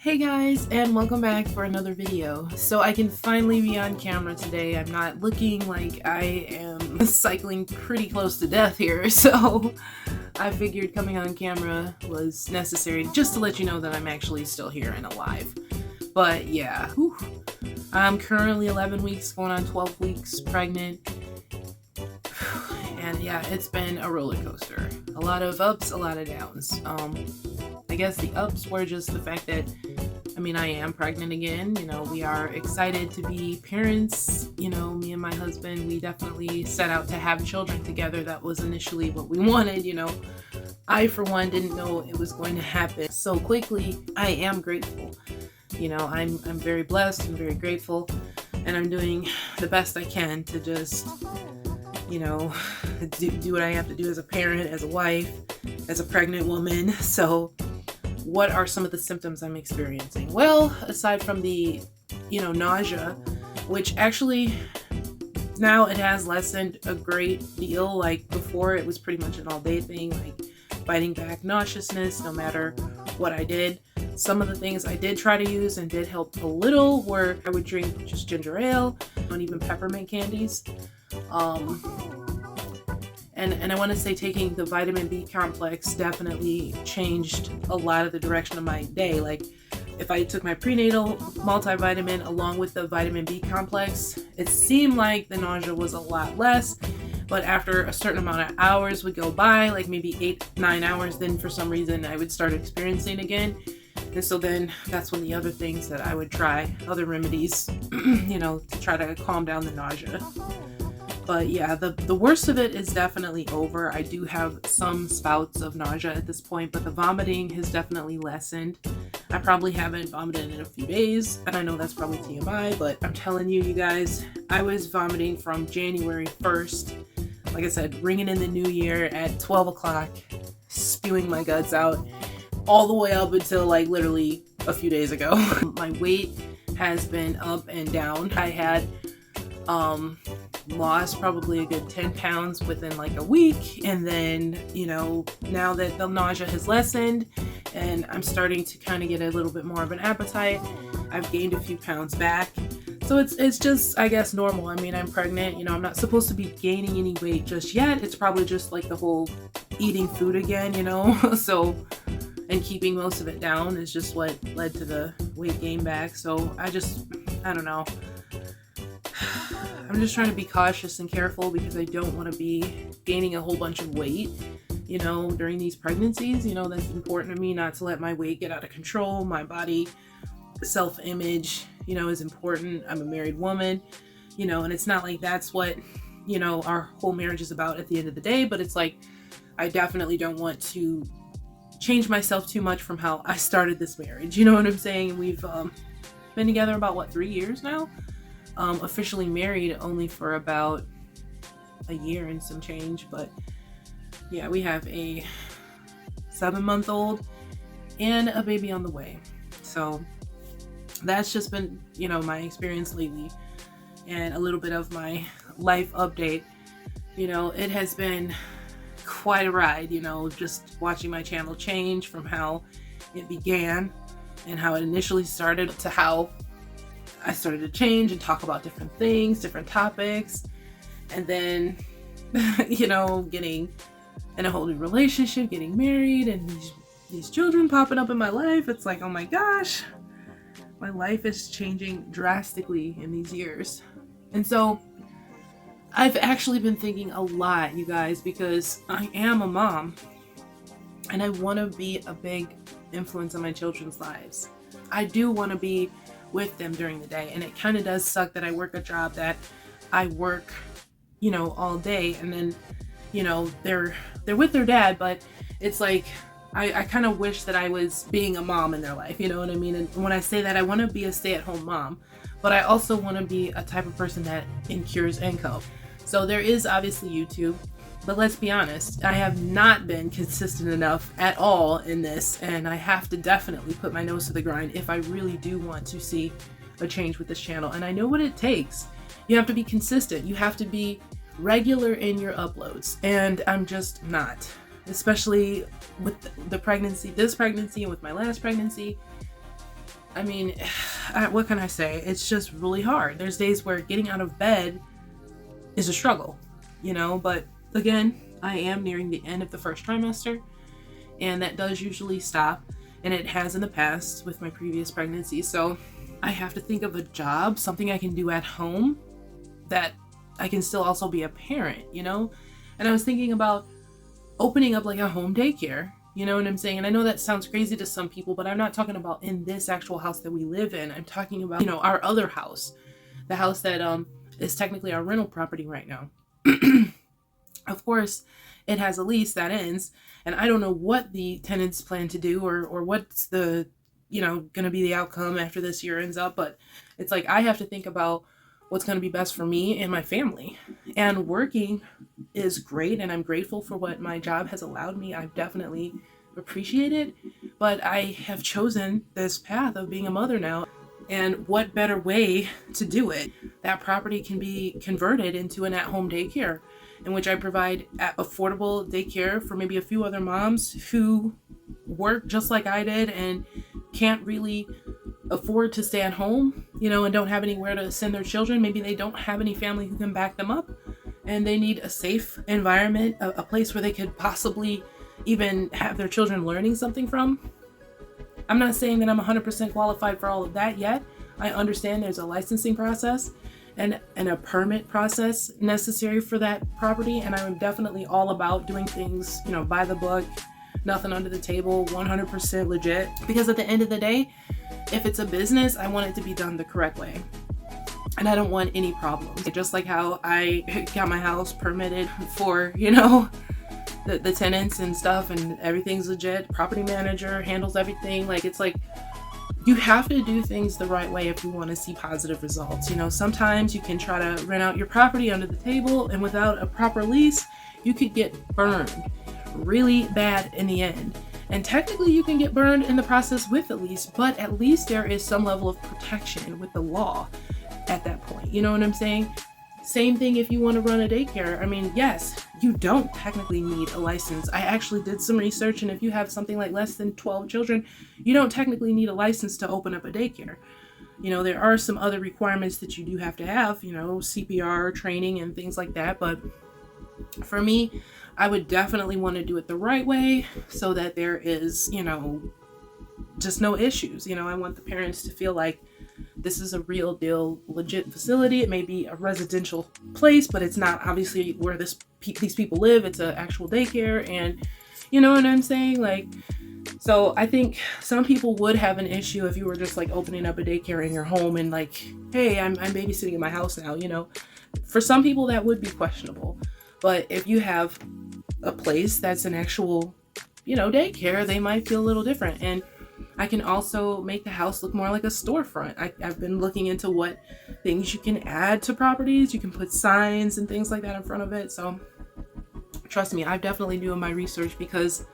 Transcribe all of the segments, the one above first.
Hey guys, and welcome back for another video. So I can finally be on camera today. I'm not looking like I am cycling pretty close to death here, so I figured coming on camera was necessary just to let you know that I'm actually still here and alive. But yeah, whew. I'm currently 11 weeks, going on 12 weeks pregnant. And yeah, it's been a roller coaster. A lot of ups, a lot of downs. I guess the ups were just the fact that I am pregnant again. We are excited to be parents. Me and my husband, we definitely set out to have children together. That was initially what we wanted. I, for one, didn't know it was going to happen so quickly. I am grateful. I'm very blessed and very grateful, and I'm doing the best I can to just, do what I have to do as a parent, as a wife, as a pregnant woman. So what are some of the symptoms I'm experiencing? Well, aside from the, nausea, which actually now it has lessened a great deal. Like before, it was pretty much an all-day thing, like fighting back nauseousness no matter what I did. Some of the things I did try to use and did help a little were I would drink just ginger ale and even peppermint candies. And I want to say taking the vitamin B complex definitely changed a lot of the direction of my day. Like if I took my prenatal multivitamin along with the vitamin B complex, it seemed like the nausea was a lot less. But after a certain amount of hours would go by, like maybe 8-9 hours, then for some reason I would start experiencing again. And so then that's when the other things that I would try, other remedies, to try to calm down the nausea. But yeah, the worst of it is definitely over. I do have some spouts of nausea at this point, but the vomiting has definitely lessened. I probably haven't vomited in a few days, and I know that's probably TMI, but I'm telling you, you guys, I was vomiting from January 1st. Like I said, ringing in the new year at 12 o'clock, spewing my guts out, all the way up until like literally a few days ago. My weight has been up and down. I had lost probably a good 10 pounds within like a week, and then now that the nausea has lessened and I'm starting to kind of get a little bit more of an appetite, I've gained a few pounds back. So it's just, I guess, normal. I'm pregnant, I'm not supposed to be gaining any weight just yet. It's probably just like the whole eating food again, so, and keeping most of it down is just what led to the weight gain back. So I don't know. I'm just trying to be cautious and careful because I don't want to be gaining a whole bunch of weight, during these pregnancies. That's important to me, not to let my weight get out of control. My body self-image, is important. I'm a married woman, and it's not like that's what, our whole marriage is about at the end of the day, but it's like, I definitely don't want to change myself too much from how I started this marriage. You know what I'm saying? We've been together about 3 years now. Officially married only for about a year and some change, but yeah, we have a 7-month-old and a baby on the way. So that's just been, my experience lately and a little bit of my life update. It has been quite a ride, just watching my channel change from how it began and how it initially started to how I started to change and talk about different things, different topics, and then, getting in a whole new relationship, getting married, and these children popping up in my life. It's like, oh my gosh, my life is changing drastically in these years. And so I've actually been thinking a lot, you guys, because I am a mom and I want to be a big influence on my children's lives. I do want to be with them during the day, and it kind of does suck that I work a job that I work all day, and then they're with their dad, but it's like I kind of wish that I was being a mom in their life, you know what I mean? And when I say that, I want to be a stay-at-home mom, but I also want to be a type of person that incurs income. So there is obviously YouTube, but let's be honest, I have not been consistent enough at all in this, and I have to definitely put my nose to the grind if I really do want to see a change with this channel. And I know what it takes. You have to be consistent. You have to be regular in your uploads, and I'm just not, especially with the pregnancy, this pregnancy, and with my last pregnancy. I mean, what can I say? It's just really hard. There's days where getting out of bed is a struggle, but again, I am nearing the end of the first trimester, and that does usually stop, and it has in the past with my previous pregnancy. So I have to think of a job, something I can do at home that I can still also be a parent, And I was thinking about opening up like a home daycare, you know what I'm saying? And I know that sounds crazy to some people, but I'm not talking about in this actual house that we live in. I'm talking about, our other house, the house that is technically our rental property right now. Of course, it has a lease that ends, and I don't know what the tenants plan to do or what's the, going to be the outcome after this year ends up. But it's like I have to think about what's going to be best for me and my family. And working is great, and I'm grateful for what my job has allowed me. I've definitely appreciated it, but I have chosen this path of being a mother now. And what better way to do it? That property can be converted into an at-home daycare, in which I provide affordable daycare for maybe a few other moms who work just like I did and can't really afford to stay at home, and don't have anywhere to send their children. Maybe they don't have any family who can back them up, and they need a safe environment, a place where they could possibly even have their children learning something from. I'm not saying that I'm 100% qualified for all of that yet. I understand there's a licensing process and a permit process necessary for that property, and I'm definitely all about doing things, by the book, nothing under the table, 100% legit. Because at the end of the day, if it's a business, I want it to be done the correct way. And I don't want any problems. Just like how I got my house permitted for, the tenants and stuff, and everything's legit. Property manager handles everything. It's like you have to do things the right way if you want to see positive results. Sometimes you can try to rent out your property under the table, and without a proper lease, you could get burned really bad in the end. And technically you can get burned in the process with the lease, but at least there is some level of protection with the law at that point. You know what I'm saying? Same thing if you want to run a daycare. I mean, yes, you don't technically need a license. I actually did some research, and if you have something like less than 12 children, you don't technically need a license to open up a daycare. There are some other requirements that you do have to have, CPR training and things like that. But for me, I would definitely want to do it the right way so that there is, just no issues. I want the parents to feel like this is a real deal, legit facility. It may be a residential place, but it's not obviously where these people live. It's an actual daycare, and you know what I'm saying? So I think some people would have an issue if you were just opening up a daycare in your home and hey, I'm babysitting in my house now, For some people that would be questionable. But if you have a place that's an actual, daycare, they might feel a little different. And I can also make the house look more like a storefront. I've been looking into what things you can add to properties. You can put signs and things like that in front of it. So trust me, I'm definitely doing my research because,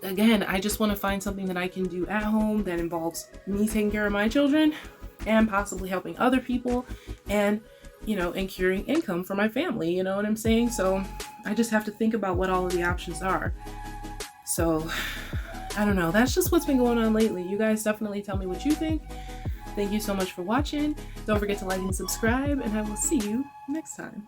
again, I just want to find something that I can do at home that involves me taking care of my children and possibly helping other people and, securing income for my family. You know what I'm saying? So I just have to think about what all of the options are. So I don't know. That's just what's been going on lately. You guys definitely tell me what you think. Thank you so much for watching. Don't forget to like and subscribe, and I will see you next time.